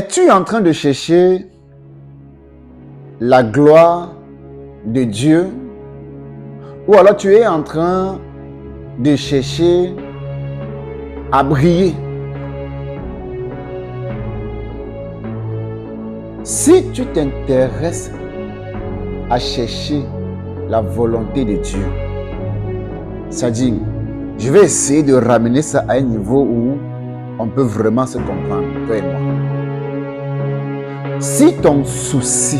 Es-tu en train de chercher la gloire de Dieu ou alors tu es en train de chercher à briller? Si tu t'intéresses à chercher la volonté de Dieu, c'est-à-dire, je vais essayer de ramener ça à un niveau où on peut vraiment se comprendre, toi et moi. Si ton souci,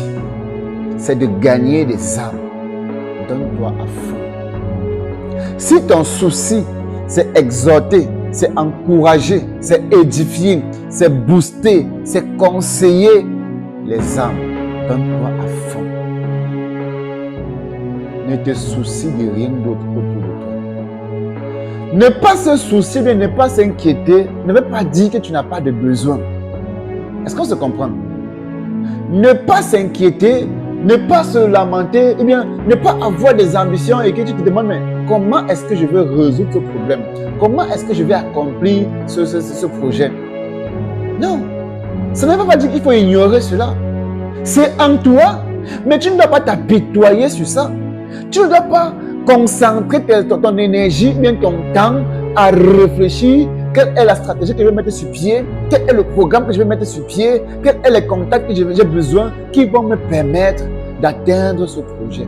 c'est de gagner des âmes, donne-toi à fond. Si ton souci, c'est exhorter, c'est encourager, c'est édifier, c'est booster, c'est conseiller les âmes, donne-toi à fond. Ne te soucie de rien d'autre autour de toi. Ne pas se soucier, ne pas s'inquiéter, ne veut pas dire que tu n'as pas de besoin. Est-ce qu'on se comprend? Ne pas s'inquiéter, ne pas se lamenter, eh bien, ne pas avoir des ambitions et que tu te demandes, mais comment est-ce que je vais résoudre ce problème? Comment est-ce que je vais accomplir ce projet? Non, ça ne veut pas dire qu'il faut ignorer cela. C'est en toi, mais tu ne dois pas t'apitoyer sur ça. Tu ne dois pas concentrer ton énergie, bien ton temps à réfléchir. Quelle est la stratégie que je vais mettre sur pied? Quel est le programme que je vais mettre sur pied? Quels sont les contacts que j'ai besoin qui vont me permettre d'atteindre ce projet?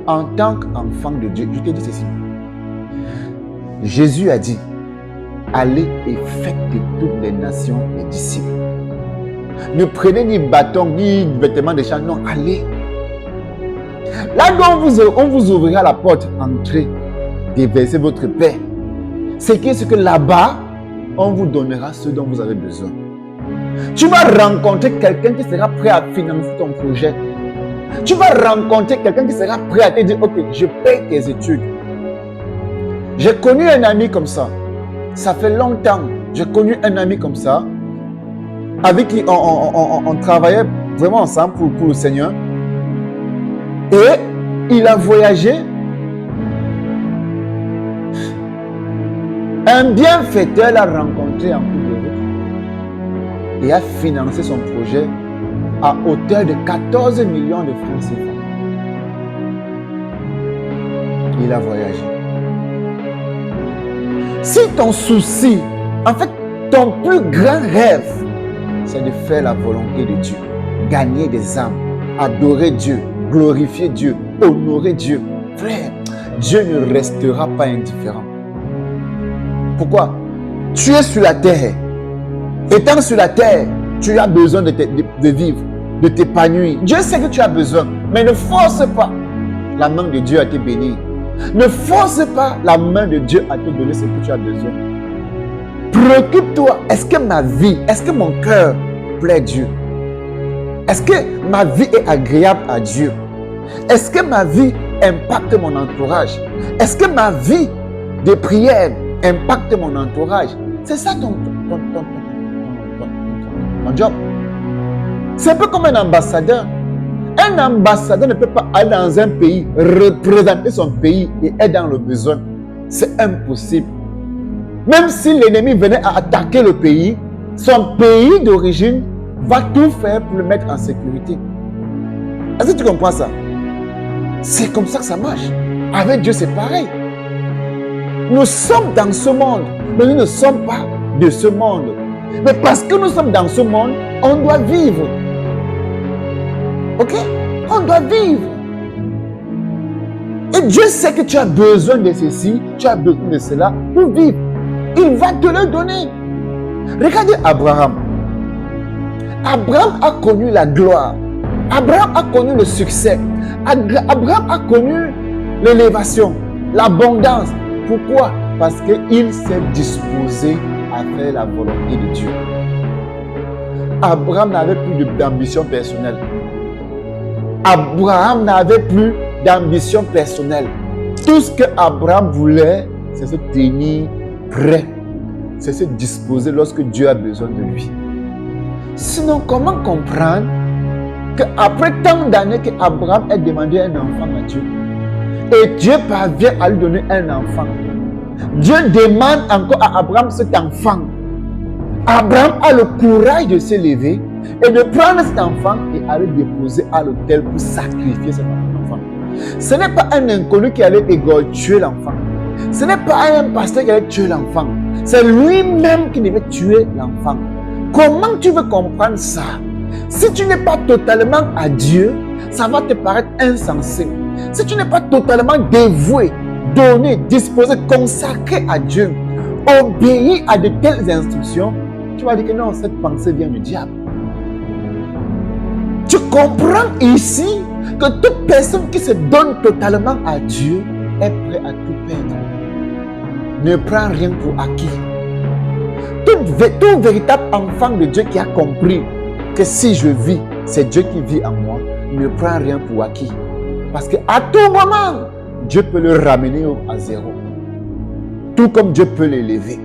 En tant qu'enfant de Dieu, je te dis ceci. Jésus a dit, allez et faites de toutes les nations des disciples. Ne prenez ni bâton, ni vêtements de champ, non, allez. Là où on vous ouvrira la porte, entrez, déversez votre paix. C'est que là-bas, on vous donnera ce dont vous avez besoin. Tu vas rencontrer quelqu'un qui sera prêt à financer ton projet. Tu vas rencontrer quelqu'un qui sera prêt à te dire, ok, je paye tes études. J'ai connu un ami comme ça. Ça fait longtemps. J'ai connu un ami comme ça, avec qui on travaillait vraiment ensemble pour le Seigneur. Et il a voyagé. Un bienfaiteur l'a rencontré en cours de route et a financé son projet à hauteur de 14 millions de francs CFA. Il a voyagé. Si ton souci, en fait, ton plus grand rêve, c'est de faire la volonté de Dieu, gagner des âmes, adorer Dieu, glorifier Dieu, honorer Dieu, frère, Dieu ne restera pas indifférent. Pourquoi? Tu es sur la terre. Étant sur la terre, tu as besoin de vivre, de t'épanouir. Dieu sait que tu as besoin, mais ne force pas la main de Dieu à te bénir. Ne force pas la main de Dieu à te donner ce que tu as besoin. Préoccupe-toi. Est-ce que ma vie, est-ce que mon cœur plaît Dieu? Est-ce que ma vie est agréable à Dieu? Est-ce que ma vie impacte mon entourage? Est-ce que ma vie de prière impacte mon entourage? C'est ça ton job. C'est un peu comme un ambassadeur. Un ambassadeur ne peut pas aller dans un pays, représenter son pays et être dans le besoin. C'est impossible. Même si l'ennemi venait à attaquer le pays, son pays d'origine va tout faire pour le mettre en sécurité. Est-ce que tu comprends ça? C'est comme ça que ça marche. Avec Dieu, c'est pareil. Nous sommes dans ce monde, mais nous ne sommes pas de ce monde. Mais parce que nous sommes dans ce monde, on doit vivre. Ok? On doit vivre. Et Dieu sait que tu as besoin de ceci, tu as besoin de cela pour vivre. Il va te le donner. Regardez Abraham. Abraham a connu la gloire. Abraham a connu le succès. Abraham a connu l'élévation, l'abondance. Pourquoi? Parce qu'il s'est disposé à faire la volonté de Dieu. Abraham n'avait plus d'ambition personnelle. Abraham n'avait plus d'ambition personnelle. Tout ce que Abraham voulait, c'est se tenir prêt. C'est se disposer lorsque Dieu a besoin de lui. Sinon, comment comprendre qu'après tant d'années qu'Abraham ait demandé un enfant à Dieu, et Dieu parvient à lui donner un enfant. Dieu demande encore à Abraham cet enfant. Abraham a le courage de se lever et de prendre cet enfant et aller le déposer à l'autel pour sacrifier cet enfant. Ce n'est pas un inconnu qui allait tuer l'enfant. Ce n'est pas un pasteur qui allait tuer l'enfant. C'est lui-même qui devait tuer l'enfant. Comment tu veux comprendre ça? Si tu n'es pas totalement à Dieu, ça va te paraître insensé. Si tu n'es pas totalement dévoué, donné, disposé, consacré à Dieu, obéi à de telles instructions, tu vas dire que non, cette pensée vient du diable. Tu comprends ici que toute personne qui se donne totalement à Dieu est prête à tout perdre. Ne prends rien pour acquis. Tout véritable enfant de Dieu qui a compris que si je vis, c'est Dieu qui vit en moi, ne prend rien pour acquis. Parce qu'à tout moment, Dieu peut le ramener à zéro. Tout comme Dieu peut l'élever.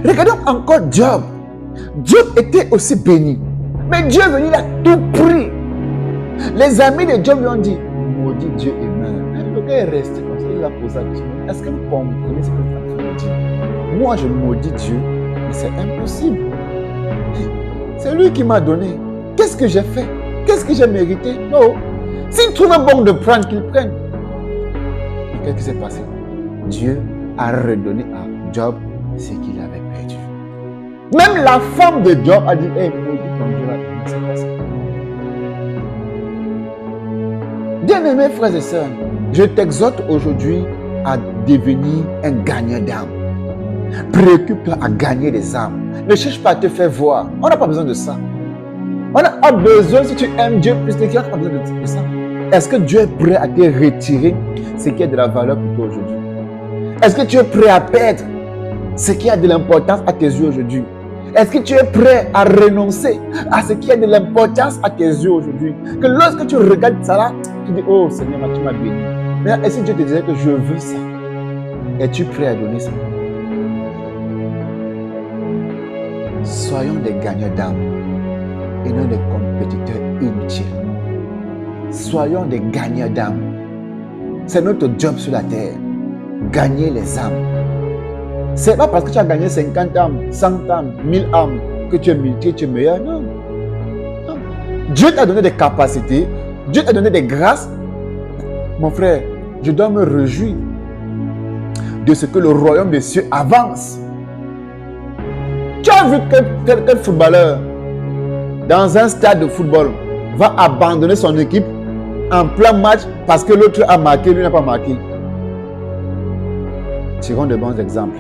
Regardons encore Job. Job était aussi béni. Mais Dieu est venu, il a tout pris. Les amis de Job lui ont dit, maudit Dieu et meurt. Le gars est resté comme ça, il a posé la question. Est-ce que vous comprenez ce que vous êtes en train de dire? Moi, je maudis Dieu, mais c'est impossible. C'est lui qui m'a donné. Qu'est-ce que j'ai fait? Qu'est-ce que j'ai mérité? Non. S'il trouve bon de prendre, qu'il prenne. Et qu'est-ce qui s'est passé? Dieu a redonné à Job ce qu'il avait perdu. Même la femme de Job a dit, hey, maudit ton Dieu là, qu'est-ce qui s'est passé? Bien-aimés frères et sœurs, je t'exhorte aujourd'hui à devenir un gagneur d'âme. Préoccupe-toi à gagner des âmes. Ne cherche pas à te faire voir. On n'a pas besoin de ça. On a besoin, si tu aimes Dieu plus que quelqu'un, on n'a pas besoin de ça. Est-ce que Dieu est prêt à te retirer ce qui a de la valeur pour toi aujourd'hui? Est-ce que tu es prêt à perdre ce qui a de l'importance à tes yeux aujourd'hui? Est-ce que tu es prêt à renoncer à ce qui a de l'importance à tes yeux aujourd'hui? Que lorsque tu regardes ça là, tu dis, oh Seigneur, tu m'as béni. Mais est-ce que Dieu te disait que je veux ça? Es-tu prêt à donner ça? Soyons des gagneurs d'âme et non des compétiteurs inutiles. Soyons des gagneurs d'âme. C'est notre job sur la terre. Gagner les âmes. C'est pas parce que tu as gagné 50 âmes, 100 âmes, 1000 âmes que tu es multiplié, tu es meilleur. Non. Non. Dieu t'a donné des capacités. Dieu t'a donné des grâces. Mon frère, je dois me réjouir de ce que le royaume des cieux avance. Tu as vu quel footballeur dans un stade de football va abandonner son équipe en plein match parce que l'autre a marqué, lui n'a pas marqué. Tirons de bons exemples.